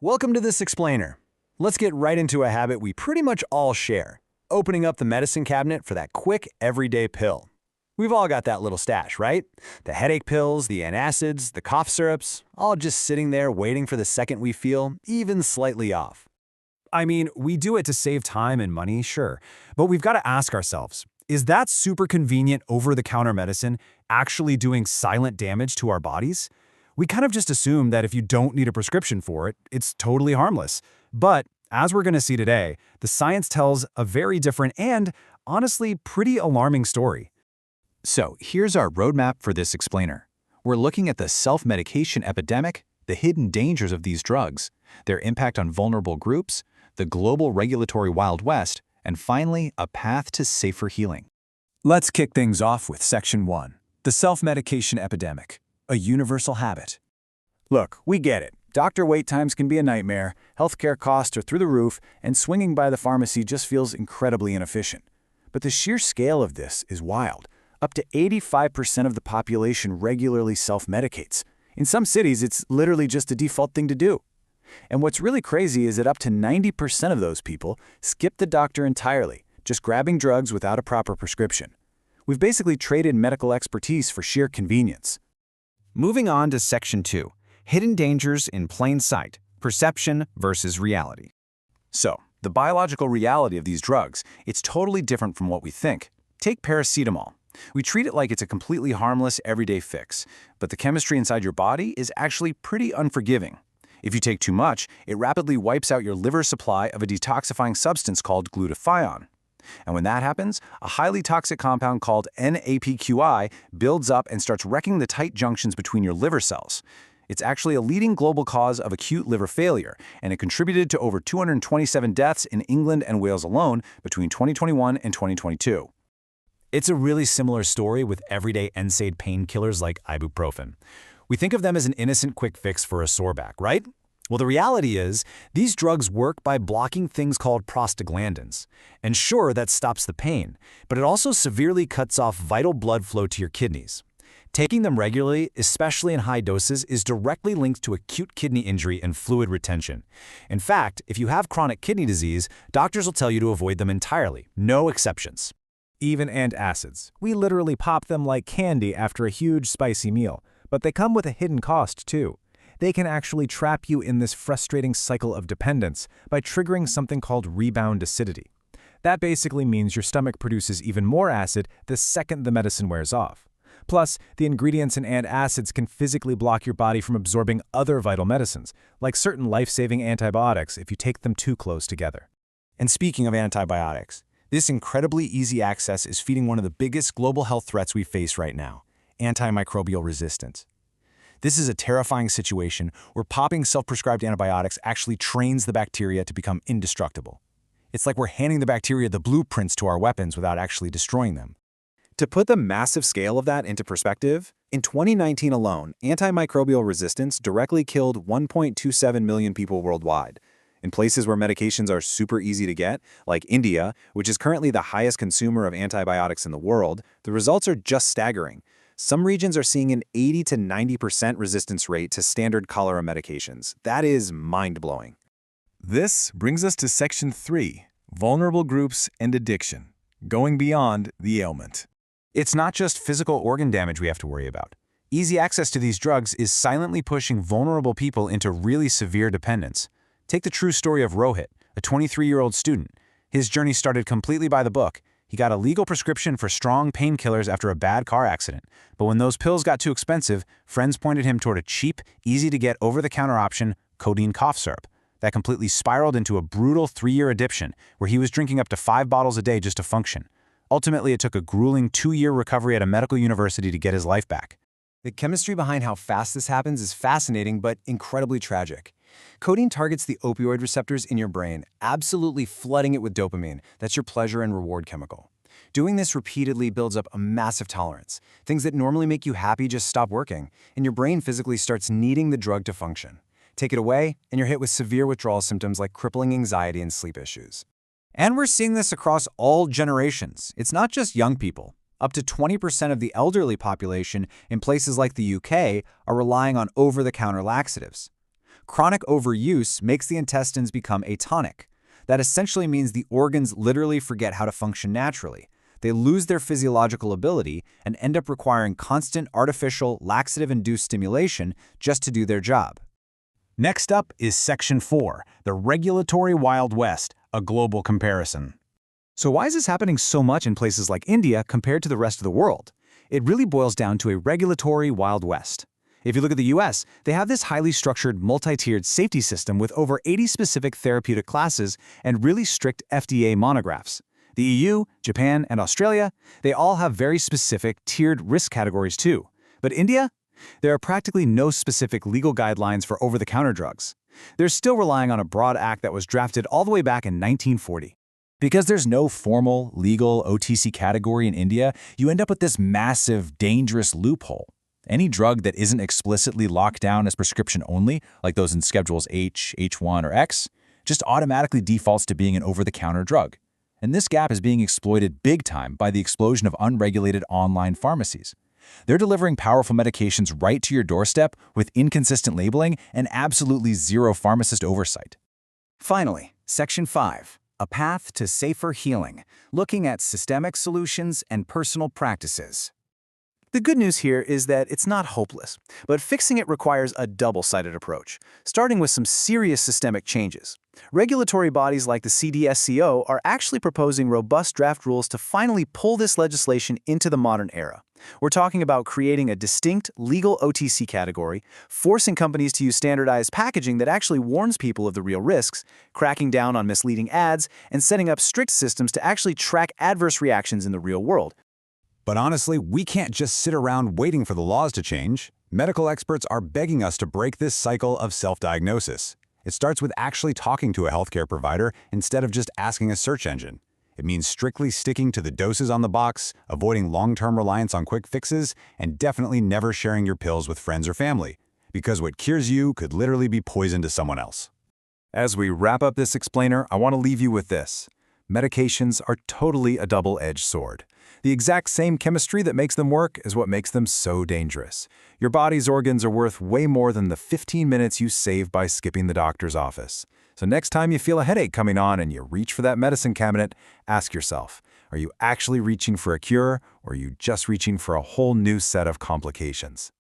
Welcome to this explainer. Let's get right into a habit we pretty much all share, opening up the medicine cabinet for that quick, everyday pill. We've all got that little stash, right? The headache pills, the antacids, the cough syrups, all just sitting there waiting for the second we feel even slightly off. I mean, we do it to save time and money, sure, but we've got to ask ourselves, is that super convenient over-the-counter medicine actually doing silent damage to our bodies? We kind of just assume that if you don't need a prescription for it, it's totally harmless. But, as we're going to see today, the science tells a very different and, honestly, pretty alarming story. So, here's our roadmap for this explainer. We're looking at the self-medication epidemic, the hidden dangers of these drugs, their impact on vulnerable groups, the global regulatory Wild West, and finally, a path to safer healing. Let's kick things off with Section 1, the self-medication epidemic, a universal habit. Look, we get it. Doctor wait times can be a nightmare, healthcare costs are through the roof, and swinging by the pharmacy just feels incredibly inefficient. But the sheer scale of this is wild. Up to 85% of the population regularly self-medicates. In some cities, it's literally just a default thing to do. And what's really crazy is that up to 90% of those people skip the doctor entirely, just grabbing drugs without a proper prescription. We've basically traded medical expertise for sheer convenience. Moving on to Section 2, hidden dangers in plain sight, perception versus reality. So, the biological reality of these drugs, it's totally different from what we think. Take paracetamol. We treat it like it's a completely harmless, everyday fix, but the chemistry inside your body is actually pretty unforgiving. If you take too much, it rapidly wipes out your liver's supply of a detoxifying substance called glutathione. And when that happens, a highly toxic compound called NAPQI builds up and starts wrecking the tight junctions between your liver cells. It's actually a leading global cause of acute liver failure, and it contributed to over 227 deaths in England and Wales alone between 2021 and 2022. It's a really similar story with everyday NSAID painkillers like ibuprofen. We think of them as an innocent quick fix for a sore back, right? Well, the reality is, these drugs work by blocking things called prostaglandins. And sure, that stops the pain, but it also severely cuts off vital blood flow to your kidneys. Taking them regularly, especially in high doses, is directly linked to acute kidney injury and fluid retention. In fact, if you have chronic kidney disease, doctors will tell you to avoid them entirely, no exceptions. Even antacids. We literally pop them like candy after a huge spicy meal, but they come with a hidden cost too. They can actually trap you in this frustrating cycle of dependence by triggering something called rebound acidity. That basically means your stomach produces even more acid the second the medicine wears off. Plus, the ingredients in antacids can physically block your body from absorbing other vital medicines, like certain life-saving antibiotics if you take them too close together. And speaking of antibiotics, this incredibly easy access is feeding one of the biggest global health threats we face right now: antimicrobial resistance. This is a terrifying situation where popping self-prescribed antibiotics actually trains the bacteria to become indestructible. It's like we're handing the bacteria the blueprints to our weapons without actually destroying them. To put the massive scale of that into perspective, in 2019 alone, antimicrobial resistance directly killed 1.27 million people worldwide. In places where medications are super easy to get, like India, which is currently the highest consumer of antibiotics in the world, the results are just staggering. Some regions are seeing an 80 to 90% resistance rate to standard cholera medications. That is mind-blowing. This brings us to Section 3, vulnerable groups and addiction, going beyond the ailment. It's not just physical organ damage we have to worry about. Easy access to these drugs is silently pushing vulnerable people into really severe dependence. Take the true story of Rohit, a 23-year-old student. His journey started completely by the book. He got a legal prescription for strong painkillers after a bad car accident. But when those pills got too expensive, friends pointed him toward a cheap, easy-to-get over-the-counter option, codeine cough syrup. That completely spiraled into a brutal 3-year addiction, where he was drinking up to 5 bottles a day just to function. Ultimately, it took a grueling 2-year recovery at a medical university to get his life back. The chemistry behind how fast this happens is fascinating but incredibly tragic. Codeine targets the opioid receptors in your brain, absolutely flooding it with dopamine. That's your pleasure and reward chemical. Doing this repeatedly builds up a massive tolerance. Things that normally make you happy just stop working, and your brain physically starts needing the drug to function. Take it away, and you're hit with severe withdrawal symptoms like crippling anxiety and sleep issues. And we're seeing this across all generations. It's not just young people. Up to 20% of the elderly population in places like the UK are relying on over-the-counter laxatives. Chronic overuse makes the intestines become atonic. That essentially means the organs literally forget how to function naturally. They lose their physiological ability and end up requiring constant artificial, laxative-induced stimulation just to do their job. Next up is Section 4, the regulatory Wild West, a global comparison. So why is this happening so much in places like India compared to the rest of the world? It really boils down to a regulatory Wild West. If you look at the US, they have this highly structured, multi-tiered safety system with over 80 specific therapeutic classes and really strict FDA monographs. The EU, Japan, and Australia, they all have very specific tiered risk categories too. But India? There are practically no specific legal guidelines for over-the-counter drugs. They're still relying on a broad act that was drafted all the way back in 1940. Because there's no formal, legal OTC category in India, you end up with this massive, dangerous loophole. Any drug that isn't explicitly locked down as prescription only, like those in Schedules H, H1, or X, just automatically defaults to being an over-the-counter drug. And this gap is being exploited big time by the explosion of unregulated online pharmacies. They're delivering powerful medications right to your doorstep with inconsistent labeling and absolutely zero pharmacist oversight. Finally, Section 5, a path to safer healing, looking at systemic solutions and personal practices. The good news here is that it's not hopeless, but fixing it requires a double-sided approach, starting with some serious systemic changes. Regulatory bodies like the CDSCO are actually proposing robust draft rules to finally pull this legislation into the modern era. We're talking about creating a distinct legal OTC category, forcing companies to use standardized packaging that actually warns people of the real risks, cracking down on misleading ads, and setting up strict systems to actually track adverse reactions in the real world. But honestly, we can't just sit around waiting for the laws to change. Medical experts are begging us to break this cycle of self-diagnosis. It starts with actually talking to a healthcare provider instead of just asking a search engine. It means strictly sticking to the doses on the box, avoiding long-term reliance on quick fixes, and definitely never sharing your pills with friends or family, because what cures you could literally be poison to someone else. As we wrap up this explainer, I want to leave you with this. Medications are totally a double-edged sword. The exact same chemistry that makes them work is what makes them so dangerous. Your body's organs are worth way more than the 15 minutes you save by skipping the doctor's office. So next time you feel a headache coming on and you reach for that medicine cabinet, ask yourself, are you actually reaching for a cure, or are you just reaching for a whole new set of complications?